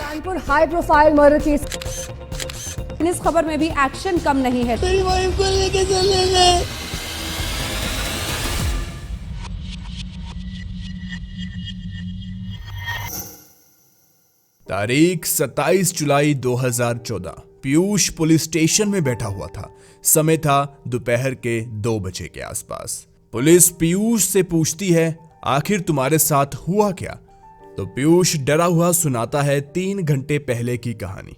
Kanpur high profile murder case. इस खबर में भी एक्शन कम नहीं है। मेरी वाइफ को लेके चले गए। तारीख 27 जुलाई 2014। पीयूष पुलिस स्टेशन में बैठा हुआ था। समय था दोपहर के 2 बजे के आसपास। पुलिस पीयूष से पूछती है, आखिर तुम्हारे साथ हुआ क्या? तो पीयूष डरा हुआ सुनाता है 3 घंटे पहले की कहानी।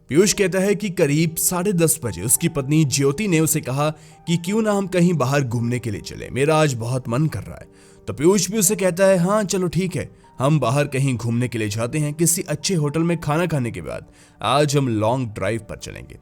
पीयूष कहता है कि करीब 10:30 बजे उसकी पत्नी ज्योति ने उसे कहा कि क्यों ना हम कहीं बाहर घूमने के लिए चले, मेरा आज बहुत मन कर रहा है। तो पीयूष भी उसे कहता है, हाँ चलो ठीक है, हम बाहर कहीं घूमने के लिए जाते हैं, किसी अच्छे होटल में खाना खाने के बाद आज हम लॉन्ग ड्राइव पर चलेंगे।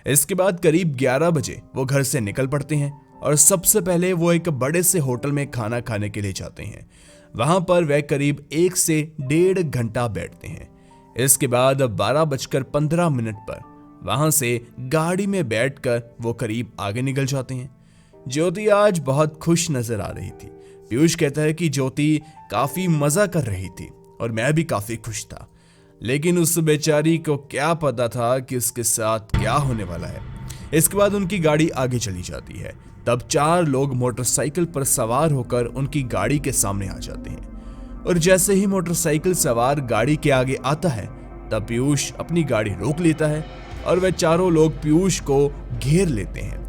इसके बाद करीब 11 बजे वो घर से निकल पड़ते हैं और सबसे पहले वो एक बड़े से होटल में खाना खाने के लिए जाते हैं। वहां पर वह करीब 1 से 1.5 घंटा बैठते हैं। इसके बाद 12:15 पर वहां से गाड़ी में बैठकर वो करीब आगे निकल जाते हैं। ज्योति आज बहुत खुश नजर आ रही थी। पीयूष कहता है कि ज्योति काफी मजा कर रही थी और मैं भी काफी खुश था, लेकिन उस बेचारी को क्या पता था कि उसके साथ क्या होने वाला है। इसके बाद उनकी गाड़ी आगे चली जाती है। तब 4 लोग मोटरसाइकिल पर सवार होकर उनकी गाड़ी के सामने आ जाते हैं और जैसे ही मोटरसाइकिल सवार गाड़ी के आगे आता है तब पीयूष अपनी गाड़ी रोक लेता है और वह चारों लोग पीयूष को घेर लेते हैं।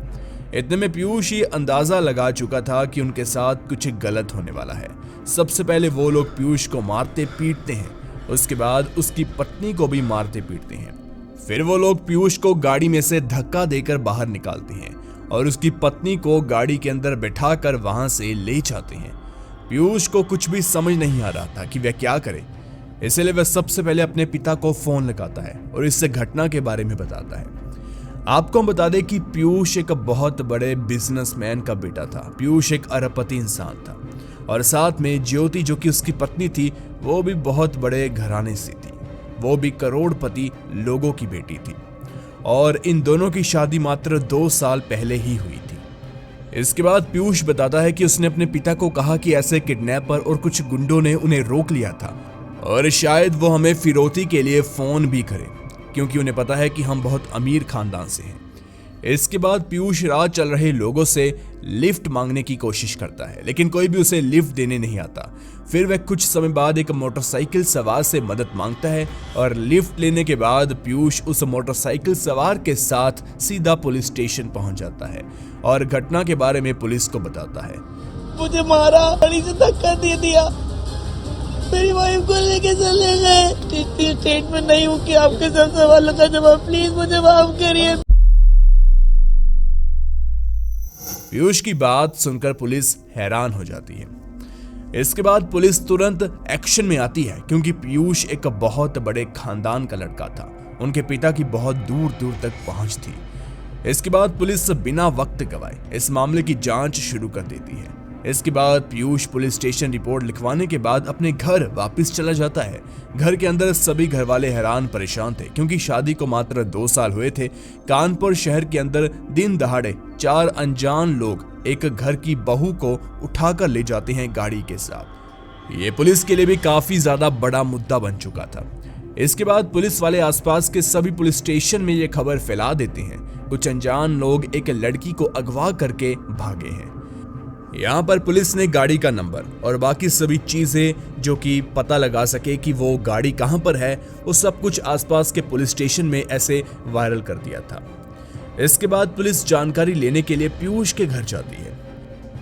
इतने में पीयूष ये अंदाजा लगा चुका था कि उनके साथ कुछ गलत होने वाला है। सबसे पहले वो लोग पीयूष को मारते पीटते हैं, उसके बाद उसकी पत्नी को भी मारते पीटते हैं। फिर वो लोग पीयूष को गाड़ी में से धक्का देकर बाहर निकालते हैं और उसकी पत्नी को गाड़ी के अंदर बैठाकर वहां से ले जाते हैं। पीयूष को कुछ भी समझ नहीं आ रहा था कि वह क्या करे, इसलिए वह सबसे पहले अपने पिता को फोन लगाता है और इससे घटना के बारे में बताता है। आपको हम बता दें कि पीयूष एक बहुत बड़े बिजनेसमैन का बेटा था। पीयूष एक अरबपति इंसान था और साथ में ज्योति जो कि उसकी पत्नी थी वो भी बहुत बड़े घराने से थी। वो भी करोड़पति लोगों की बेटी थी और इन दोनों की शादी मात्र 2 साल पहले ही हुई थी। इसके बाद पीयूष बताता है कि उसने अपने पिता को कहा कि ऐसे किडनैपर और कुछ गुंडों ने उन्हें रोक लिया था और शायद वो हमें फिरौती के लिए फोन भी करे, क्योंकि उन्हें पता है कि हम बहुत अमीर खानदान से हैं। इसके बाद पीयूष राह चल रहे लोगों से लिफ्ट मांगने की कोशिश करता है, लेकिन कोई भी उसे लिफ्ट देने नहीं आता। फिर वह कुछ समय बाद एक मोटरसाइकिल सवार से मदद मांगता है और लिफ्ट लेने के बाद पीयूष उस मोटरसाइकिल सवार के साथ सीधा पुलिस स्टेशन पहुंच जाता है और घटना के बारे में पुलिस को बताता है। मुझे मारा, गाड़ी से धक्का दे दिया, मेरी वाइफ को लेके चले गए। इतनी स्टेट में नहीं हूँ कि आपके सब सवालों का जवाब, प्लीज मुझे माफ करिए। पीयूष की बात सुनकर पुलिस हैरान हो जाती है। इसके बाद पुलिस तुरंत एक्शन में आती है, क्योंकि पीयूष एक बहुत बड़े खानदान का लड़का था। उनके पिता की बहुत दूर दूर तक पहुंच थी। इसके बाद पुलिस बिना वक्त गवाए इस मामले की जांच शुरू कर देती है। इसके बाद पीयूष पुलिस स्टेशन रिपोर्ट लिखवाने के बाद अपने घर वापस चला जाता है। घर के अंदर सभी घर वाले हैरान परेशान थे, क्योंकि शादी को मात्र 2 साल हुए थे। कानपुर शहर के अंदर दिन दहाड़े 4 अनजान लोग एक घर की बहू को उठाकर ले जाते हैं गाड़ी के साथ। ये पुलिस के लिए भी काफी ज्यादा बड़ा मुद्दा बन चुका था। इसके बाद पुलिस वाले आसपास के सभी पुलिस स्टेशन में ये खबर फैला देते हैं, कुछ अनजान लोग एक लड़की को अगवा करके भागे हैं। यहाँ पर पुलिस ने गाड़ी का नंबर और बाकी सभी चीजें जो कि पता लगा सके कि वो गाड़ी कहाँ पर है, वो सब कुछ आसपास के पुलिस स्टेशन में ऐसे वायरल कर दिया था। इसके बाद पुलिस जानकारी लेने के लिए पीयूष के घर जाती है।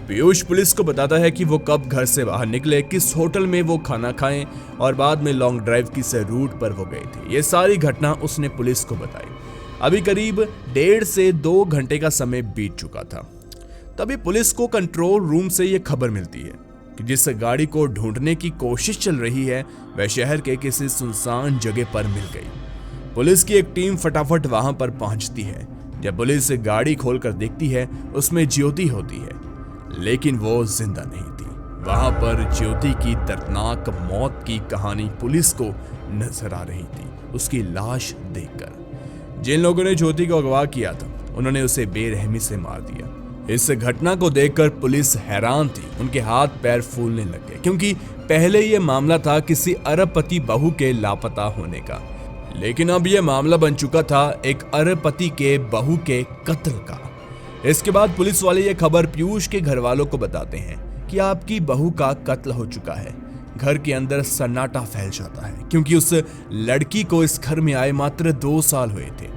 पीयूष पुलिस को बताता है कि वो कब घर से बाहर निकले, किस होटल में वो खाना खाएं और बाद में लॉन्ग ड्राइव किस रूट पर वो गए थे। ये सारी घटना उसने पुलिस को बताई। अभी करीब 1.5 से 2 घंटे का समय बीत चुका था। तभी पुलिस को कंट्रोल रूम से यह खबर मिलती है कि जिस गाड़ी को ढूंढने की कोशिश चल रही है वह शहर के किसी सुनसान जगह पर मिल गई। पुलिस की एक टीम फटाफट वहां पर पहुंचती है। जब पुलिस गाड़ी खोलकर देखती है उसमें ज्योति होती है, लेकिन वो जिंदा नहीं थी। वहां पर ज्योति की दर्दनाक मौत की कहानी पुलिस को नजर आ रही थी। उसकी लाश देखकर जिन लोगों ने ज्योति को अगवा किया था उन्होंने उसे बेरहमी से मार दिया। इस घटना को देखकर पुलिस हैरान थी। उनके हाथ पैर फूलने लग गए, क्योंकि पहले यह मामला था किसी अरबपति बहू के लापता होने का। लेकिन अब यह मामला बन चुका था एक अरबपति के बहू के कत्ल का। इसके बाद पुलिस वाले ये खबर पीयूष के घर वालों को बताते हैं कि आपकी बहू का कत्ल हो चुका है। घर के अंदर सन्नाटा फैल जाता है क्योंकि उस लड़की को इस घर में आए मात्र 2 साल हुए थे।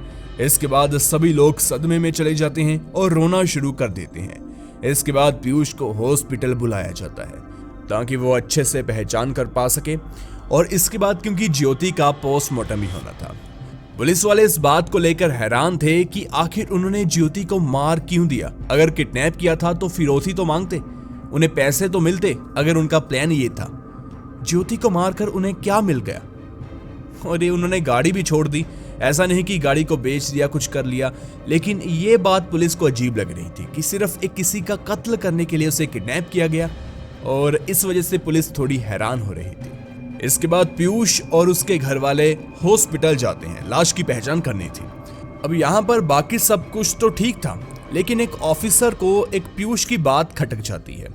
इसके बाद सभी लोग सदमे में चले जाते हैं और रोना शुरू कर देते हैं। इसके बाद पीयूष को हॉस्पिटल बुलाया जाता है ताकि वो अच्छे से पहचान कर पा सके, और इसके बाद क्योंकि ज्योति का पोस्टमार्टम भी होना था। पुलिस वाले इस बात को लेकर हैरान थे कि आखिर उन्होंने ज्योति को मार क्यों दिया। अगर किडनैप किया था तो फिरौती तो मांगते, उन्हें पैसे तो मिलते। अगर उनका प्लान ये था, ज्योति को मारकर उन्हें क्या मिल गया? और ये उन्होंने गाड़ी भी छोड़ दी। ऐसा नहीं कि गाड़ी को बेच दिया, कुछ कर लिया, लेकिन ये बात पुलिस को अजीब लग रही थी कि सिर्फ एक किसी का कत्ल करने के लिए उसे किडनैप किया गया, और इस वजह से पुलिस थोड़ी हैरान हो रही थी। इसके बाद पीयूष और उसके घर वाले हॉस्पिटल जाते हैं, लाश की पहचान करनी थी। अब यहाँ पर बाकी सब कुछ तो ठीक था, लेकिन एक ऑफिसर को एक पीयूष की बात खटक जाती है।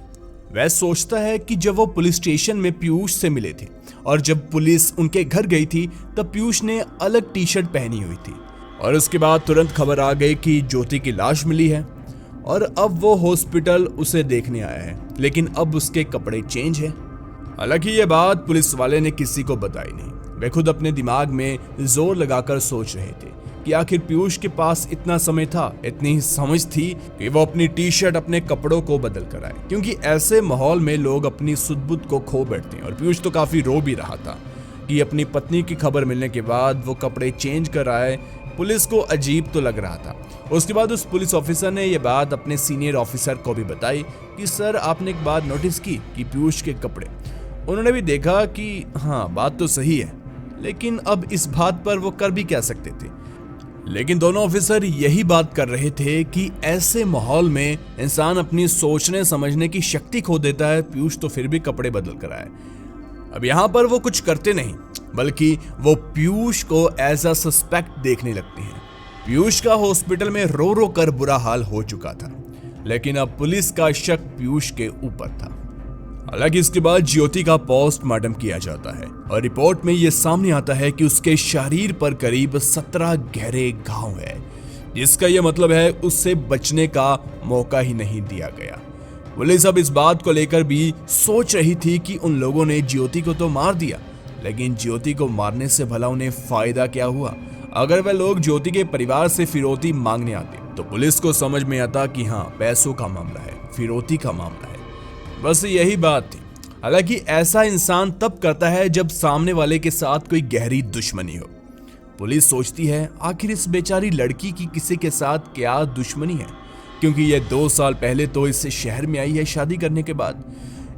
वह सोचता है कि जब वो पुलिस स्टेशन में पीयूष से मिले थे और जब पुलिस उनके घर गई थी तब पीयूष ने अलग टी शर्ट पहनी हुई थी, और उसके बाद तुरंत खबर आ गई कि ज्योति की लाश मिली है और अब वो हॉस्पिटल उसे देखने आया है, लेकिन अब उसके कपड़े चेंज है। हालांकि ये बात पुलिस वाले ने किसी को बताई नहीं। वे खुद अपने दिमाग में जोर लगाकर सोच रहे थे कि आखिर पीयूष के पास इतना समय था, इतनी ही समझ थी कि वो अपनी टी शर्ट अपने कपड़ों को बदल कर आए, क्योंकि ऐसे माहौल में लोग अपनी सुध-बुध को खो बैठते हैं। और पीयूष तो काफी रो भी रहा था कि अपनी पत्नी की खबर मिलने के बाद वो कपड़े चेंज कर आए। पुलिस को अजीब तो लग रहा था। उसके बाद उस पुलिस ऑफिसर ने ये बात अपने सीनियर ऑफिसर को भी बताई कि सर, आपने एक बात नोटिस की कि पीयूष के कपड़े। उन्होंने भी देखा कि हाँ, बात तो सही है, लेकिन अब इस बात पर वो कर भी क्या सकते थे। लेकिन दोनों ऑफिसर यही बात कर रहे थे कि ऐसे माहौल में इंसान अपनी सोचने समझने की शक्ति खो देता है। पीयूष तो फिर भी कपड़े बदल कर आए। अब यहाँ पर वो कुछ करते नहीं, बल्कि वो पीयूष को एज अ सस्पेक्ट देखने लगते हैं। पीयूष का हॉस्पिटल में रो रो कर बुरा हाल हो चुका था, लेकिन अब पुलिस का शक पीयूष के ऊपर था। हालांकि इसके बाद ज्योति का पोस्टमार्टम किया जाता है और रिपोर्ट में यह सामने आता है कि उसके शरीर पर करीब 17 गहरे घाव है, जिसका यह मतलब है उससे बचने का मौका ही नहीं दिया गया। पुलिस अब इस बात को लेकर भी सोच रही थी कि उन लोगों ने ज्योति को तो मार दिया, लेकिन ज्योति को मारने से भला उन्हें फायदा क्या हुआ? अगर वह लोग ज्योति के परिवार से फिरौती मांगने आते तो पुलिस को समझ में आता कि हाँ, पैसों का मामला है, फिरौती का मामला है। बस यही बात थी। हालांकि ऐसा इंसान तब करता है जब सामने वाले के साथ कोई गहरी दुश्मनी हो। पुलिस सोचती है आखिर इस बेचारी लड़की की किसी के साथ क्या दुश्मनी है, क्योंकि ये 2 साल पहले तो इस शहर में आई है शादी करने के बाद।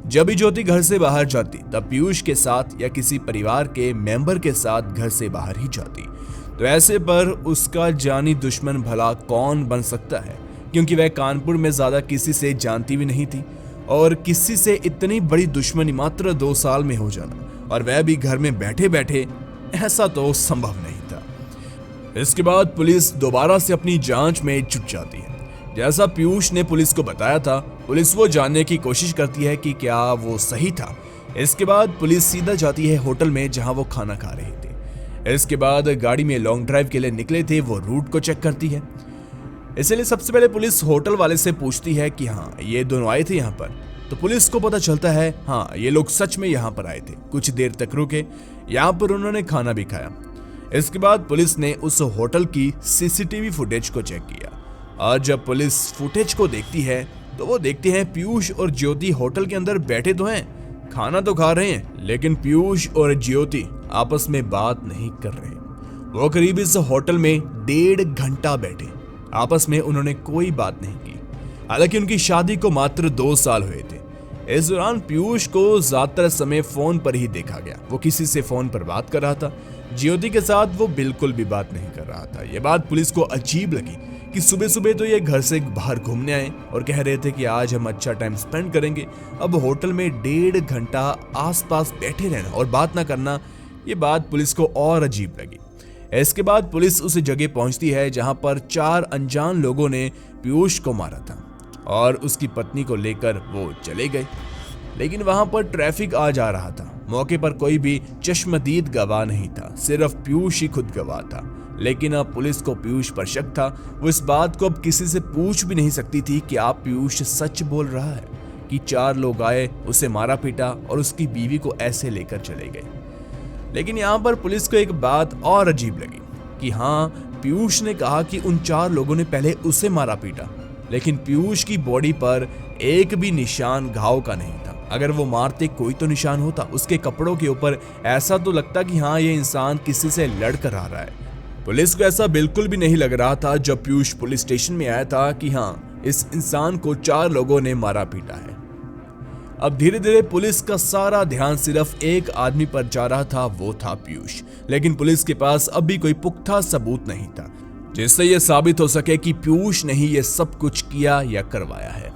जब भी ज्योति घर से बाहर जाती तब पीयूष के साथ या किसी परिवार के मेंबर के साथ घर से बाहर ही जाती। तो ऐसे पर उसका जानी दुश्मन भला कौन बन सकता है, क्योंकि वह कानपुर में ज्यादा किसी से जानती भी नहीं थी, और किसी से इतनी बड़ी दुश्मनी मात्र 2 साल में हो जाना, और वह भी घर में बैठे बैठे, ऐसा तो संभव नहीं था। इसके बाद पुलिस दोबारा से अपनी जांच में जुट जाती है। जैसा पीयूष ने पुलिस को बताया था, पुलिस वो जानने की कोशिश करती है कि क्या वो सही था। इसके बाद पुलिस सीधा जाती है होटल में जहां वो खाना खा रहे थे। इसके बाद गाड़ी में लॉन्ग ड्राइव के लिए निकले थे, वो रूट को चेक करती है। इसलिए सबसे पहले पुलिस होटल वाले से पूछती है कि हाँ, ये दोनों आए थे यहाँ पर। तो पुलिस को पता चलता है हाँ, ये लोग सच में यहाँ पर आए थे। कुछ देर तक रुके, यहाँ पर उन्होंने खाना भी खाया। इसके बाद पुलिस ने उस होटल की सीसीटीवी फुटेज को चेक किया, और जब पुलिस फुटेज को देखती है तो वो देखते हैं पीयूष और ज्योति होटल के अंदर बैठे तो हैं, खाना तो खा रहे हैं, लेकिन पीयूष और ज्योति आपस में बात नहीं कर रहे। वो करीब इस होटल में 1.5 घंटा बैठे, आपस में उन्होंने कोई बात नहीं की। हालांकि उनकी शादी को मात्र 2 साल हुए थे। इस दौरान पीयूष को ज्यादातर समय फोन पर ही देखा गया। वो किसी से फोन पर बात कर रहा था, ज्योति के साथ वो बिल्कुल भी बात नहीं कर रहा था। ये बात पुलिस को अजीब लगी कि सुबह सुबह तो ये घर से बाहर घूमने आए और कह रहे थे कि आज हम अच्छा टाइम स्पेंड करेंगे, अब होटल में 1.5 घंटा आसपास बैठे रहना और बात ना करना, ये बात पुलिस को और अजीब लगी। इसके बाद पुलिस उस जगह पहुंचती है जहां पर 4 अनजान लोगों ने पीयूष को मारा था और उसकी पत्नी को लेकर वो चले गए। लेकिन वहां पर ट्रैफिक आ जा रहा था मौके पर कोई भी चश्मदीद गवाह नहीं था, सिर्फ पीयूष ही खुद गवाह था। लेकिन अब पुलिस को पीयूष पर शक था। वो इस बात को अब किसी से पूछ भी नहीं सकती थी कि आप पीयूष सच बोल रहा है कि 4 लोग आए, उसे मारा पीटा और उसकी बीवी को ऐसे लेकर चले गए। लेकिन यहाँ पर पुलिस को एक बात और अजीब लगी कि हाँ, पीयूष ने कहा कि उन 4 लोगों ने पहले उसे मारा पीटा, लेकिन पीयूष की बॉडी पर एक भी निशान घाव का नहीं था। अगर वो मारते कोई तो निशान होता, उसके कपड़ों के ऊपर ऐसा तो लगता कि हाँ, ये इंसान किसी से लड़ कर आ रहा है। पुलिस को ऐसा बिल्कुल भी नहीं लग रहा था जब पीयूष पुलिस स्टेशन में आया था कि हाँ, इस इंसान को 4 लोगों ने मारा पीटा है। अब धीरे धीरे पुलिस का सारा ध्यान सिर्फ एक आदमी पर जा रहा था, वो था पीयूष। लेकिन पुलिस के पास अब भी कोई पुख्ता सबूत नहीं था जिससे यह साबित हो सके कि पीयूष ने ही ये सब कुछ किया या करवाया है।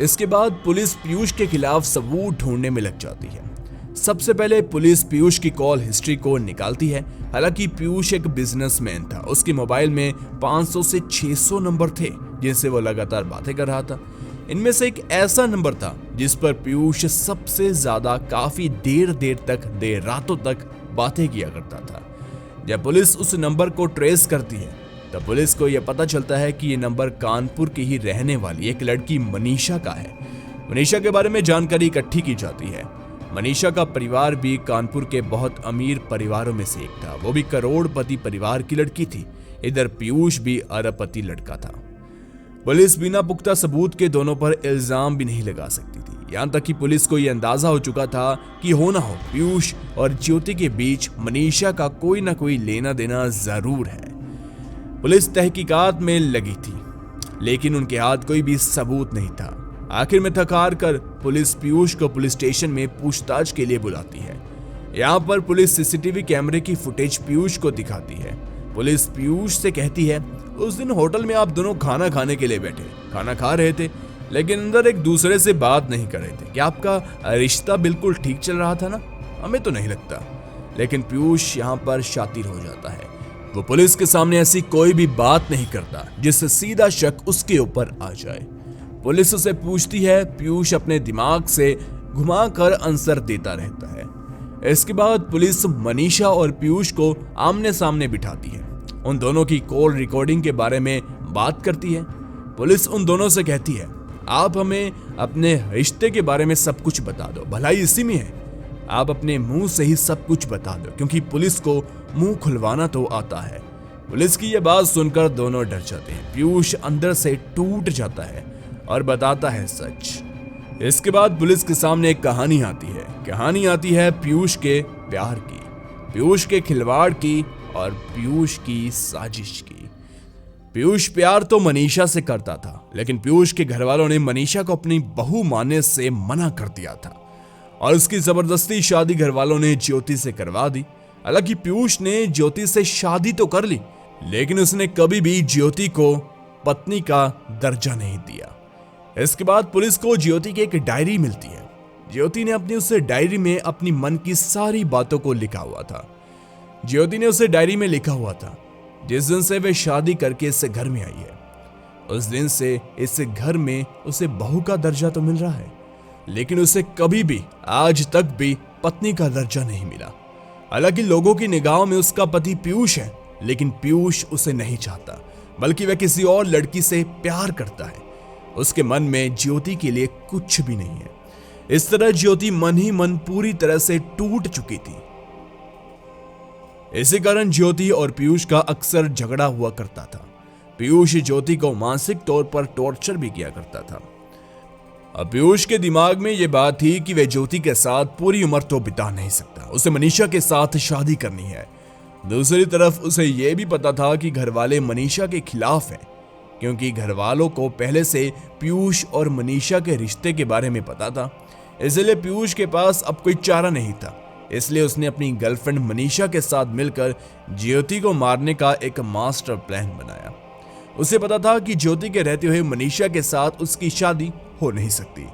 इसके बाद पुलिस पीयूष के खिलाफ सबूत ढूंढने में लग जाती है। सबसे पहले पुलिस पीयूष की कॉल हिस्ट्री को निकालती है। हालांकि पीयूष एक बिजनेसमैन था, उसके मोबाइल में 500 से 600 नंबर थे जिनसे वो लगातार बातें कर रहा था। इनमें से एक ऐसा नंबर था जिस पर पीयूष सबसे ज्यादा काफी देर तक, देर रातों तक बातें किया करता था। जब पुलिस उस नंबर को ट्रेस करती है तब पुलिस को यह पता चलता है कि यह नंबर कानपुर की ही रहने वाली एक लड़की मनीषा का है। मनीषा के बारे में जानकारी इकट्ठी की जाती है। मनीषा का परिवार भी कानपुर के बहुत अमीर परिवारों में से एक था, वो भी करोड़पति परिवार की लड़की थी। इधर पीयूष भी अरबपति लड़का था। पुलिस बिना पुख्ता सबूत के दोनों पर इल्जाम भी नहीं लगा सकती थी। यहाँ तक कि पुलिस को यह अंदाजा हो चुका था कि हो ना हो पीयूष और ज्योति के बीच मनीषा का कोई ना कोई लेना देना जरूर है। पुलिस तहकीकात में लगी थी, लेकिन उनके हाथ कोई भी सबूत नहीं था। आखिर में थक हार कर पुलिस पीयूष को पुलिस स्टेशन में पूछताछ के लिए बुलाती है। यहाँ पर पुलिस सीसीटीवी कैमरे की फुटेज पीयूष को दिखाती है। पुलिस पीयूष से कहती है, उस दिन होटल में आप दोनों खाना खाने के लिए बैठे, खाना खा रहे थे, लेकिन अंदर एक दूसरे से बात नहीं कर रहे थे। क्या आपका रिश्ता बिल्कुल ठीक चल रहा था ना? हमें तो नहीं लगता। लेकिन पीयूष यहाँ पर शातिर हो जाता है। वो पुलिस के सामने ऐसी कोई भी बात नहीं करता जिससे सीधा शक उसके ऊपर आ जाए। पुलिस उसे पूछती है, पीयूष अपने दिमाग से घुमाकर आंसर देता रहता है। इसके बाद पुलिस मनीषा और पीयूष को आमने सामने बिठाती है। उन दोनों की कॉल रिकॉर्डिंग के बारे में बात करती है। पुलिस उन दोनों से कहती है, आप हमें अपने रिश्ते के बारे में सब कुछ बता दो, भलाई इसी में है। आप अपने मुंह से ही सब कुछ बता दो, क्योंकि पुलिस को मुंह खुलवाना तो आता है। पुलिस की यह बात सुनकर दोनों डर जाते हैं। पीयूष अंदर से टूट जाता है और बताता है सच। इसके बाद पुलिस के सामने एक कहानी आती है पीयूष के प्यार की, पीयूष के खिलवाड़ की और पीयूष की साजिश की। पीयूष प्यार तो मनीषा से करता था, लेकिन पीयूष के घर वालों ने मनीषा को अपनी बहू मानने से मना कर दिया था और उसकी जबरदस्ती शादी घर वालों ने ज्योति से करवा दी। हालांकि पीयूष ने ज्योति से शादी तो कर ली, लेकिन उसने कभी भी ज्योति को पत्नी का दर्जा नहीं दिया। इसके बाद पुलिस को ज्योति की एक डायरी मिलती है। ज्योति ने अपनी उस डायरी में अपनी मन की सारी बातों को लिखा हुआ था। ज्योति ने उसे डायरी में लिखा हुआ था, जिस दिन से वे शादी करके इस घर में आई है, उस दिन से इस घर में उसे बहू का दर्जा तो मिल रहा है, लेकिन उसे कभी भी आज तक भी पत्नी का दर्जा नहीं मिला। हालांकि लोगों की निगाहों में उसका पति पीयूष है, लेकिन पीयूष उसे नहीं चाहता, बल्कि वह किसी और लड़की से प्यार करता है। उसके मन में ज्योति के लिए कुछ भी नहीं है। इस तरह ज्योति मन ही मन पूरी तरह से टूट चुकी थी। इसी कारण ज्योति और पीयूष का अक्सर झगड़ा हुआ करता था। पीयूष ज्योति को मानसिक तौर पर टॉर्चर भी किया करता था। अब पीयूष के दिमाग में यह बात थी कि वह ज्योति के साथ पूरी उम्र तो बिता नहीं सकता, उसे मनीषा के साथ शादी करनी है। दूसरी तरफ उसे यह भी पता था कि घरवाले मनीषा के खिलाफ हैं, क्योंकि घरवालों को पहले से पीयूष और मनीषा के रिश्ते के बारे में पता था। इसलिए पीयूष के पास अब कोई चारा नहीं था। इसलिए उसने अपनी गर्लफ्रेंड मनीषा के साथ मिलकर ज्योति को मारने का एक मास्टर प्लान बनाया। उसे पता था कि ज्योति के रहते हुए मनीषा के साथ उसकी शादी हो नहीं सकती।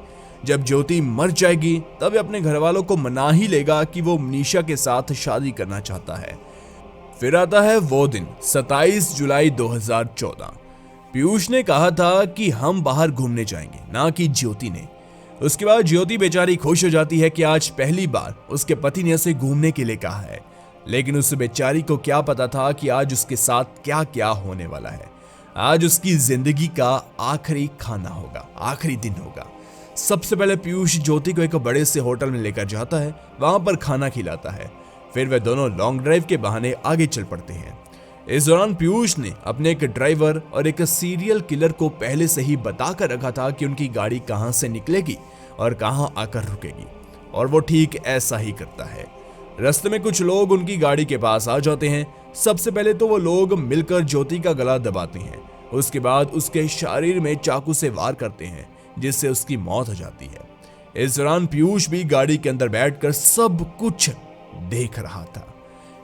जब ज्योति मर जाएगी तब अपने घरवालों को मना ही लेगा कि वो मनीषा के साथ शादी करना चाहता है। फिर आता है वो दिन, 27 जुलाई 2014। पीयूष ने कहा था कि हम बाहर घूमने जाएंगे, ना कि ज्योति ने। उसके बाद ज्योति बेचारी खुश हो जाती है कि आज पहली बार उसके पति ने उसे घूमने के लिए कहा है, लेकिन उस बेचारी को क्या पता था कि आज उसके साथ क्या क्या होने वाला है। आज उसकी जिंदगी का आखिरी खाना होगा, आखिरी दिन होगा। सबसे पहले पीयूष ज्योति को एक बड़े से होटल में लेकर जाता है, वहां पर खाना खिलाता है। फिर वे दोनों लॉन्ग ड्राइव के बहाने आगे चल पड़ते हैं। इस दौरान पीयूष ने अपने एक ड्राइवर और एक सीरियल किलर को पहले से ही बता कर रखा था कि उनकी गाड़ी कहां से निकलेगी और कहां आकर रुकेगी, और वो ठीक ऐसा ही करता है। रास्ते में कुछ लोग उनकी गाड़ी के पास आ जाते हैं। सबसे पहले तो वो लोग मिलकर ज्योति का गला दबाते हैं, उसके बाद उसके शरीर में चाकू से वार करते हैं, जिससे उसकी मौत हो जाती है। इस दौरान पीयूष भी गाड़ी के अंदर बैठकर सब कुछ देख रहा था।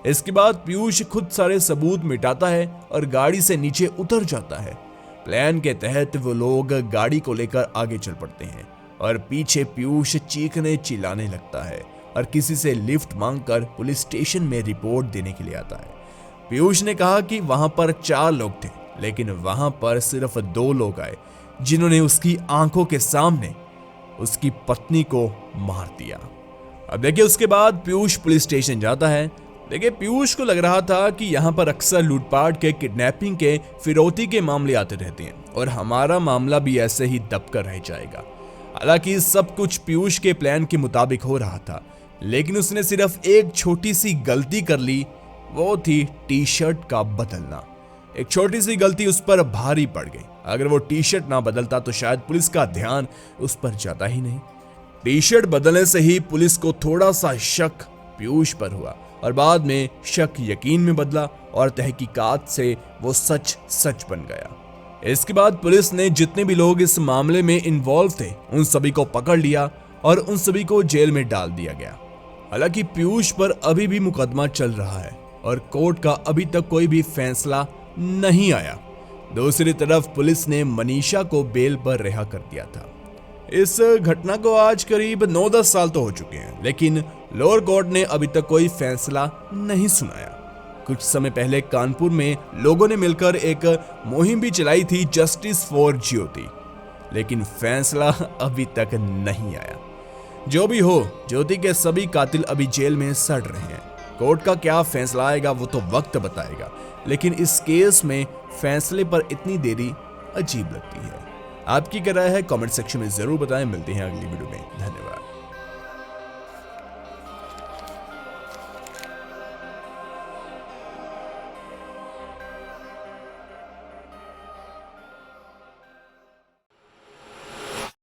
इसके बाद पीयूष खुद सारे सबूत मिटाता है और गाड़ी से नीचे उतर जाता है। प्लान के तहत वो लोग गाड़ी को लेकर आगे चल पड़ते हैं और पीछे पीयूष चीखने चिल्लाने लगता है और किसी से लिफ्ट मांगकर पुलिस स्टेशन में रिपोर्ट देने के लिए आता है। पीयूष ने कहा कि वहां पर 4 लोग थे, लेकिन वहां पर सिर्फ 2 लोग आए, जिन्होंने उसकी आंखों के सामने उसकी पत्नी को मार दिया। अब देखिए, उसके बाद पीयूष पुलिस स्टेशन जाता है। देखिए, पीयूष को लग रहा था कि यहाँ पर अक्सर लूटपाट के, किडनैपिंग के, फिरौती के मामले आते रहते हैं और हमारा मामला भी ऐसे ही दबकर रह जाएगा। हालांकि सब कुछ पीयूष के प्लान के मुताबिक हो रहा था, लेकिन उसने सिर्फ एक छोटी सी गलती कर ली, वो थी टी शर्ट का बदलना। एक छोटी सी गलती उस पर भारी पड़ गई। अगर वो टी शर्ट ना बदलता तो शायद पुलिस का ध्यान उस पर जाता ही नहीं। टी शर्ट बदलने से ही पुलिस को थोड़ा सा शक पीयूष पर हुआ और बाद में शक यकीन में बदला और तहकीकात से वो सच बन गया। इसके बाद पुलिस ने जितने भी लोग इस मामले में इन्वॉल्व थे उन सभी को पकड़ लिया और उन सभी को जेल में डाल दिया गया। हालांकि पीयूष पर अभी भी मुकदमा चल रहा है और कोर्ट का अभी तक कोई भी फैसला नहीं आया। दूसरी तरफ पुलिस ने मनीषा को बेल पर रिहा कर दिया था। इस घटना को आज करीब 9-10 साल तो हो चुके हैं, लेकिन लोअर कोर्ट ने अभी तक कोई फैसला नहीं सुनाया। कुछ समय पहले कानपुर में लोगों ने मिलकर एक मुहिम भी चलाई थी, जस्टिस फॉर ज्योति, लेकिन फैसला अभी तक नहीं आया। जो भी हो, ज्योति के सभी कातिल अभी जेल में सड़ रहे हैं। कोर्ट का क्या फैसला आएगा वो तो वक्त बताएगा, लेकिन इस केस में फैसले पर इतनी देरी अजीब लगती है। आपकी क्या राय है कमेंट सेक्शन में जरूर बताएं। मिलते हैं अगली वीडियो में। धन्यवाद।